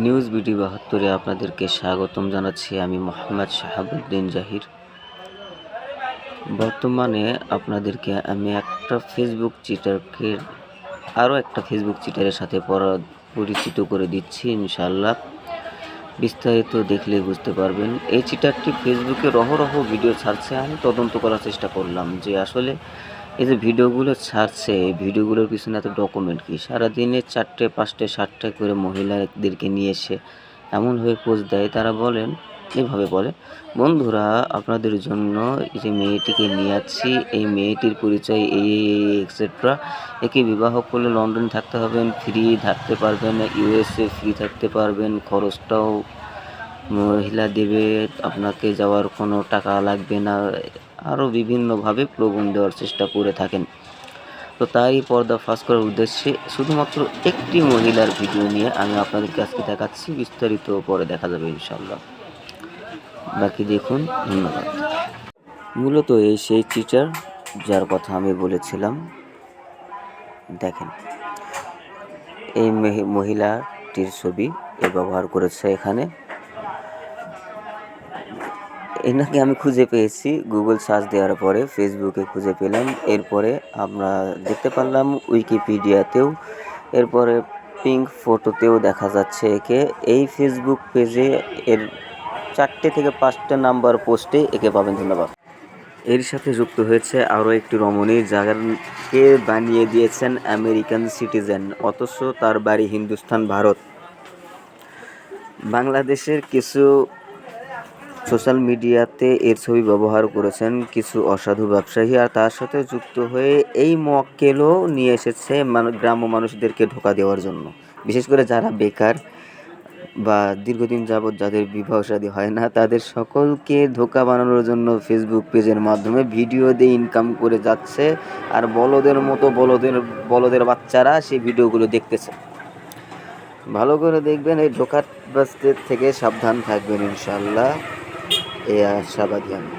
News BD ৭২-এ আপনাদেরকে স্বাগতম জানাচ্ছি। আমি মোহাম্মদ শাহাবুদ্দিন জাহির। বর্তমানে আপনাদেরকে আমি একটা ফেসবুক চিটারের সাথে পরিচিত করে দিচ্ছি ইনশাআল্লাহ। বিস্তারিত দেখলেই বুঝতে পারবেন। এই চিটারটি ফেসবুকে রহরহ ভিডিও ছাড়ছে। আমি তদন্ত করার চেষ্টা করলাম যে আসলে এই যে ভিডিওগুলো ছাড়ছে, এই ভিডিওগুলোর পিছনে এত ডকুমেন্ট কি? সারাদিনে 4টে 5টে 7টে করে মহিলাদেরকে নিয়ে এসে এমনভাবে পোজ দেয়, তারা এভাবে বলে, বন্ধুরা আপনাদের জন্য এই যে মেয়েটিকে নিয়ে যাচ্ছি, এই মেয়েটির পরিচয় এই এক্সেট্রা। একে বিবাহ করলে লন্ডনে থাকতে হবেন, ফ্রি থাকতে পারবেন, USA ফ্রি থাকতে পারবেন, খরচটাও মহিলা দেবে, আপনাকে যাওয়ার কোনো টাকা লাগবে না। আরও বিভিন্নভাবে প্রলোভন দেওয়ার চেষ্টা করে থাকেন। তো তাই পর্দা ফাঁস করার উদ্দেশ্যে শুধুমাত্র একটি মহিলার ভিডিও নিয়ে আমি আপনাদেরকে আজকে দেখাচ্ছি। বিস্তারিত পরে দেখা যাবে ইনশাআল্লাহ। বাকি দেখুন। ধন্যবাদ। মূলত সেই চিটার যার কথা আমি বলেছিলাম। দেখেন, এই মহিলাটির ছবি ব্যবহার করেছে এখানে। এনাকে আমি খুঁজে পেয়েছি গুগল সার্চ দেওয়ার পরে, ফেসবুকে খুঁজে পেলাম, এরপরে আমরা দেখতে পারলাম উইকিপিডিয়াতেও, এরপরে পিঙ্ক ফটোতেও দেখা যাচ্ছে একে। এই ফেসবুক পেজে এর 4টে থেকে 5টে নাম্বার পোস্টে একে পাবেন। ধন্যবাদ। এর সাথে যুক্ত হয়েছে আরও একটি রমণী, যাকে বানিয়ে দিয়েছেন আমেরিকান সিটিজেন, অথচ তার বাড়ি হিন্দুস্তান, ভারত। বাংলাদেশের কিছু সোশ্যাল মিডিয়াতে এর ছবি ব্যবহার করেছেন কিছু অসাধু ব্যবসায়ী, আর তার সাথে যুক্ত হয়ে এই মক্কেলও নিয়ে এসেছে গ্রাম্য মানুষদেরকে ধোঁকা দেওয়ার জন্য। বিশেষ করে যারা বেকার বা দীর্ঘদিন যাবৎ যাদের বিবাহ শাদী হয় না, তাদের সকলকে ধোঁকা বানানোর জন্য ফেসবুক পেজের মাধ্যমে ভিডিও দিয়ে ইনকাম করে যাচ্ছে। আর বলদের মতো বলদের বাচ্চারা সেই ভিডিওগুলো দেখতেছে। ভালো করে দেখবেন, এই ধোঁকাবাজদের থেকে সাবধান থাকবেন ইনশাআল্লাহ। এই আশাবাদী আমি।